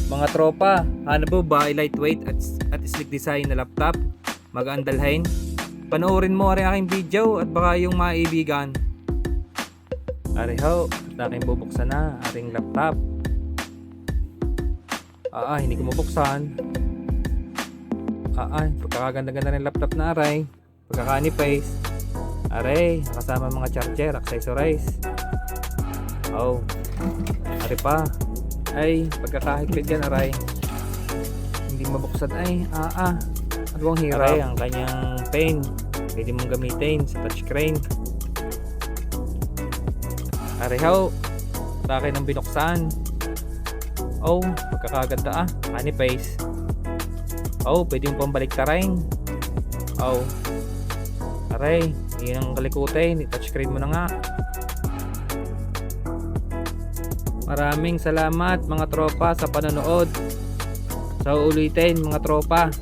Mga tropa, hanap mo ba ay lightweight at sleek design na laptop? Mag-aandalhin? Panoorin mo ang aking video at baka yung maibigan. Ariho, at aking bubuksan na aking laptop. Hindi ko mabuksan. Pagkakaganda-ganda ng laptop na aray. Pagkaka-face. Aray, nakasama mga charger, accessorize. Ari pa. Ay, pagkakahigpit yan aray. Hindi mabuksan ay. Ano ang hirap? Aray, ang kanyang pen. Pwede mong gamitin sa touchscreen. Aray ho. Takin ang binuksan. Pagkakaganda face. Pwede mong pambaliktarin. Aray, yun ang kalikutin. I-touchscreen mo na nga. Maraming salamat mga tropa sa panonood. Sa ulitin mga tropa.